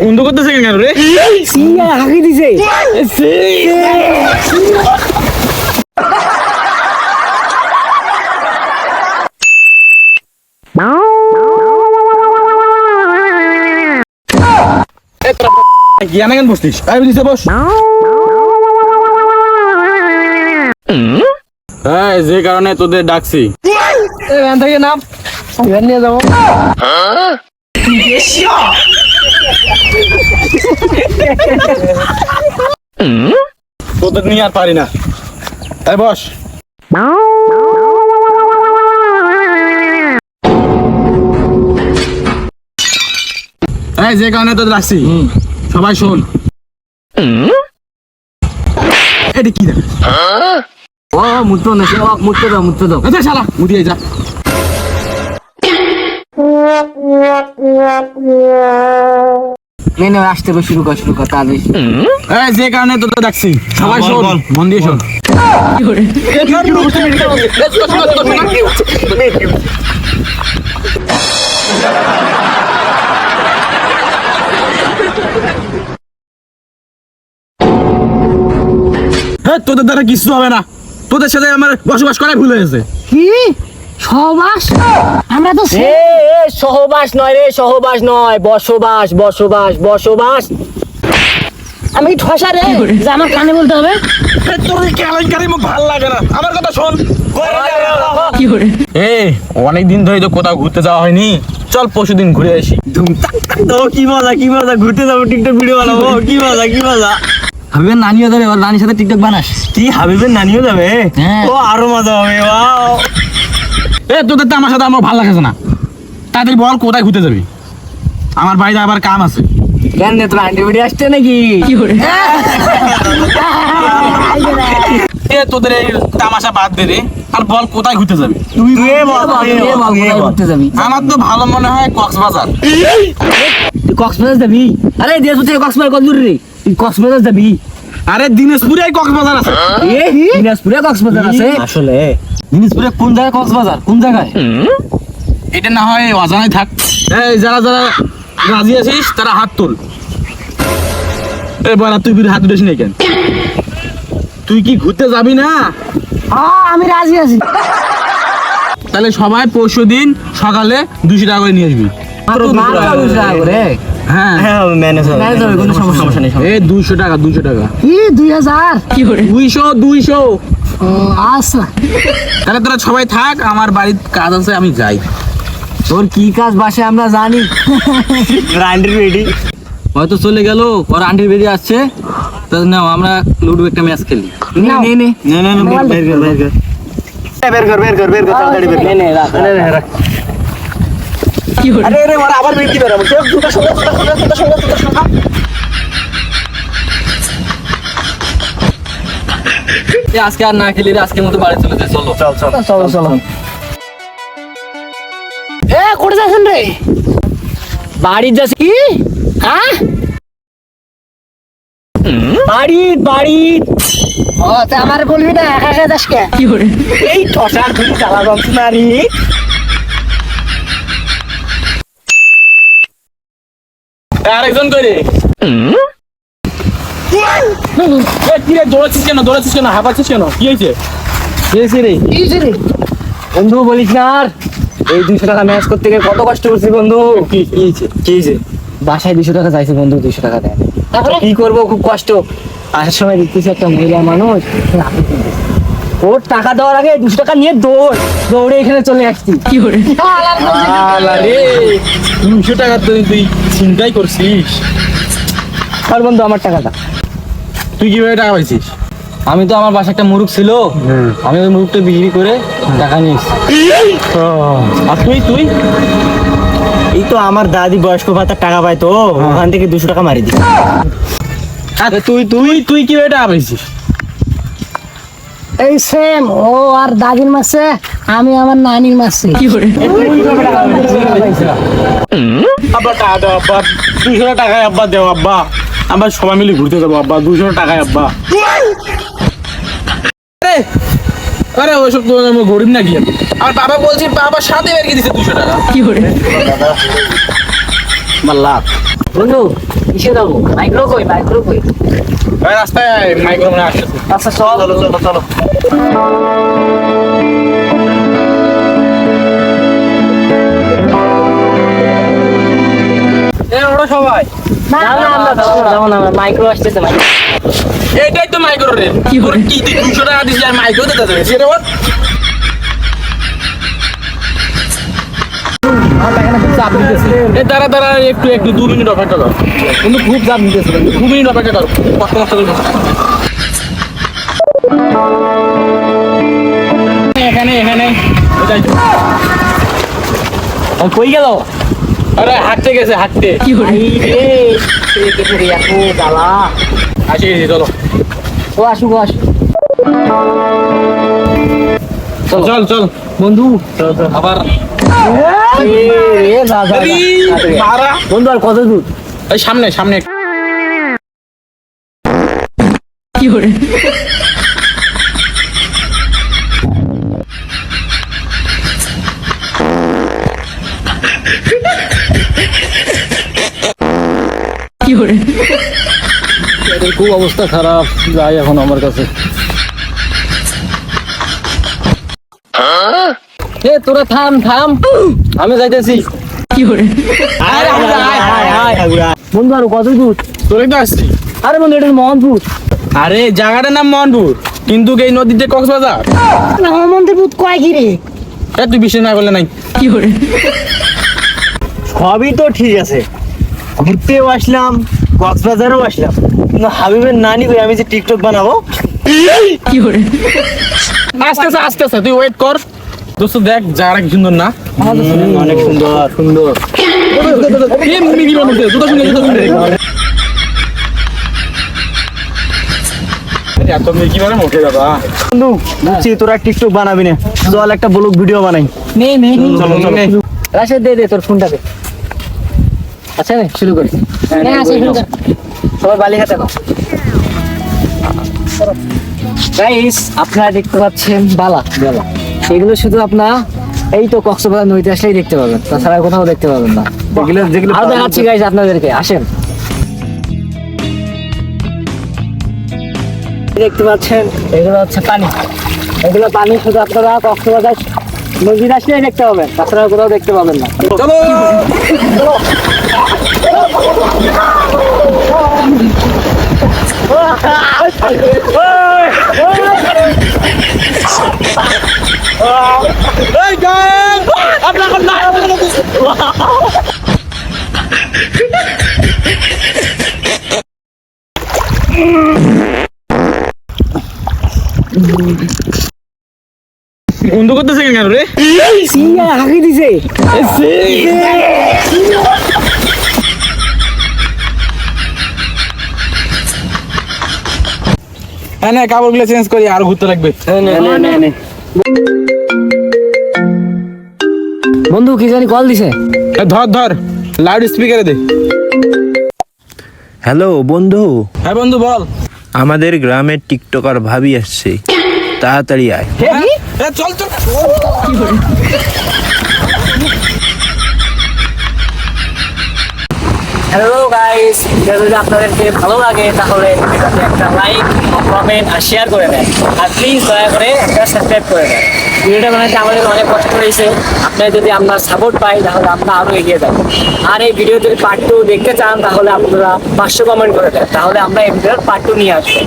বন্ধ করতেছে কেন রে? সিয়া হাঁকি দিছে। জ্ঞান কেন বসতিস? বস। যে কারণে তোদের ডাকছি, এখান থেকে নাম এখান নিয়ে যাবো। তোদের নিয়ে আর পারি না, তাই বস। যে কারণে তোদের ডাকছি সবাই শোন। এটা কি দেখ? ও মুত্র না, মুত্র দাও, মুত্র দাও। আচ্ছা শালা মুদিয়ে যা। নেই আসতে শুরু কর তাহলে। যে কারণে তোদের ডাকছি সবাই শোন, মন দিয়ে শোন। তোদের দ্বারা কিছু হবে না, তোদের সাথে আমার বসবাস করাই ভুল হয়েছে। কি সহবাস? আমরা তো সহবাস নয় রে, সহবাস নয়, বসবাস বসবাস বসবাস। আমি ঠসা রে, যে আমার কানে বলতে হবে। তোর কেলেঙ্কারি মুখ ভালো লাগে না, আমার কথা শোন। অনেক দিন ধরে তো কোথাও ঘুরতে যাওয়া হয়নি, চল পরশুদিন ঘুরে আসি। কি মজা ঘুরতে যাবো, টিকটক ভিডিও বানাবো। কি মজা। হাবিবের নানিও যাবে, ওর নানির সাথে টিকটক বানাস। কি হাবিবের নানিও যাবে? ও আরো মজা হবে। তোদের তো আমার সাথে আমার ভালো লাগছে না, তাদের বল কোথায় ঘুরতে যাবি? আমার বাড়িতে আবার কাম আছে। কেন তোর আন্টি ভিডিও আসছে নাকি? তোদের এই তামাশা বাদ দে রে, আর বল কোথায় ঘুরতে যাবি? ঘুরতে যাবি? আমার তো ভালো মনে হয় কক্সবাজার। তুই কক্সবাজার যাবি? আরে দিনাজপুর থেকে কক্সবাজার কত দূর রে? তুই কক্সবাজার যাবি? আরে দিনাজপুরে কক্সবাজার আছে। দিনাজপুরে কক্সবাজার আছে? আসলে দিনাজপুরে কোন জায়গায় কক্সবাজার? কোন জায়গায়? এটা না হয় অজানাই থাক। যারা যারা রাজি আছিস তারা হাত তোল। বলা তুই হাত উঠেছিস না কেন? তুই কি ঘুরতে যাবি না? আমি রাজি আছি। তাহলে সবাই পরশুদিন সকালে 200 টাকা করে নিয়ে আসবি। হ্যাঁ, কোনো সমস্যা নেই। 200 টাকা। কি 2000? 200? আচ্ছা, তাহলে তোরা সবাই থাক, আমার বাড়ির কাজ আছে, আমি যাই। তোর কি কাজ বাসে আমরা জানি। আন্টির বেডি হয়তো চলে গেল, ওর আন্টির বেডি আসছে। তাহলে নাও আমরা লুডো একটা ম্যাচ খেলি। বের কর তাড়াতাড়ি বের কর। আরে ওরা আবার বের কি বেরাবো? আজকে আর না খেলি রে, আজকের মতো বাড়ি চলে যাই। চলো। কোথায় যাচ্ছেন রে? বাড়ি যাচ্ছি। কি? হ্যাঁ, বাড়ি। ও তা আমার বলবি না, একা যাস কে? কি করে এই ঠসার ধরে চালা যাচ্ছ না রে? আরেকজন করে কি রে? দৌড়াচ্ছিস কেন? হাঁপাচ্ছিস কেন? কি হয়েছে রে বন্ধু? বলিস না আর। এই 200 টাকা ম্যাচ করতে গিয়ে কত কষ্ট করছি বন্ধু। কি হয়েছে? বাসায় 200 টাকা চাইছে বন্ধু, 200 টাকা দেয়। কি করবো, খুব কষ্ট। আসার সময় দেখতেছি একটা মহিলা মানুষ, ওর টাকা দেওয়ার আগে 200 টাকা নিয়ে দৌড়ে এখানে চলে আসছি। কি করে 200 টাকা তুই চিন্তাই করছিস? আর বন্ধু আমার টাকাটা। তুই কিভাবে টাকা পাইছিস? আমি তো, আমার বাসায় একটা মুরগ ছিল, আমি ওই মুরগটা বিক্রি করে টাকা নিয়েছি। আর তুই? এই তো আমার দাদি বয়স্ক ভাতার টাকা পাই, তো ওখান থেকে 200 টাকা মারি দিই। আরে তুই কিভাবে টাকা পাইছিস? এই সেম, ও আর দাদির মাসে, আমি আমার নানির মাসে। কি করে আব্বা টাকা দাও, আব্বা 200 টাকায় আব্বা দেও, আব্বা আমরা সবাই মিলে ঘুরতে যাবো, আব্বা 200 টাকায় আব্বা। আরে ওইসব তো আমি গরিব নাকি আমি। আমার বাবা বলছে বাবার সাথে বের করে দিছে 200 টাকা। আমার লাভ। বন্ধু কিসে যাবো? মাইক্রো কই? ভাই রাস্তায় মাইক্রো মনে আসছে। আচ্ছা চলো। ওরা সবাই আমরা মাইক্রো আসতেছে মাইক্রো। এটাই তো মাইক্রো রে। কি করে কি 200 টাকা দিছি আর মাইক্রো দিতে যাবে সেটা বল। এই দাঁড়া একটু 2 মিনিট অপেক্ষা কর। কিন্তু খুব চাপ নিতেছে। 2 মিনিট অপেক্ষা কর। কষ্ট করবো। এখানে ওইটাই তো। কই গেল? আরে হাঁটতে গেছে হাঁটতে। কি করে? এত জ্বালা। আসি গেছি চলো। ও আসু। চল বন্ধু আবার আরে, মারা বন্ধু আর কত দূর? এই সামনে কি করে? খুব অবস্থা খারাপ, যাই এখন আমার কাছে। এ তোরা থাম আমি যাইতেছি। কি করে? বন্ধু আর কত দূর? তোরে তো আসছি। আরে বন্ধু এটা মোহনপুর। আরে জায়গাটার নাম মনপুর কিন্তু এই নদীতে কক্সবাজার। মোহনপুর ভূত কয় গিরে? তুই বিশ্বাস না করলে নাই। কি করে? সবই তো ঠিক আছে, ঘুরতেও আসলাম, কক্সবাজারও আসলাম, কিন্তু হাবিবের নানি কই আমি যে টিকটক বানাবো। কি করে? আস্তে তুই ওয়েট কর। দোস্ত দেখ জায়গাটা কি সুন্দর না? অনেক সুন্দর। এমনি কি মানুষ জুতো শুনে এত মেয়ে কিভাবে মুখে দাদা। বন্ধু বুঝছি তোরা টিকটক বানাবি না, চল একটা ব্লগ ভিডিও বানাই। চলো রাশেদ দে তোর ফোনটা দে। আচ্ছা শুরু করি। সবাই বালিঘাটে নাও। গাইস আপনারা দেখতে পাচ্ছেন বালা এগুলো শুধু আপনার এই তো কক্সবাজার নদীতে আসলেই দেখতে পাবেন, তাছাড়া কোথাও দেখতে পাবেন না। যেগুলো আর দেখাচ্ছি গাইস আপনাদেরকে, আসেন। দেখতে পাচ্ছেন এগুলো হচ্ছে পানি, এগুলো পানি শুধু আপনারা কক্সবাজার নদীতে আসলেই দেখতে পাবেন, তাছাড়া কোথাও দেখতে পাবেন না। চলো এই গাইস আপনারা না বন্ধ করতেছে কেন রে? সিঙ্গা হাঁকি দিছে। হ্যাঁ না কাপড়গুলো চেঞ্জ করি আর ঘুরতে লাগবে। বন্ধু কি জানি কল দিছে। ধর লাউড স্পিকারে দে। হ্যালো বন্ধু, হ্যাঁ বন্ধু বল। আমাদের গ্রামের টিকটকার ভাবি আসছে, তাড়াতাড়ি আয়। চল হ্যালো গাইস, যদি আপনাদেরকে ভালো লাগে তাহলে ভিডিওতে একটা লাইক, কমেন্ট আর শেয়ার করে দেন, আর প্লিজ দয়া করে একটা সাবস্ক্রাইব করে দেন। ভিডিওটা বানাতে আমাদের অনেক কষ্ট হয়েছে, আপনারা যদি আপনার সাপোর্ট পাই তাহলে আমরা আরো এগিয়ে যাব। আর এই ভিডিও যদি পার্ট 2 দেখতে চান তাহলে আপনারা 500 কমেন্ট করে দেন, তাহলে আমরা এই ভিডিওর পার্ট 2 নিয়ে আসবো।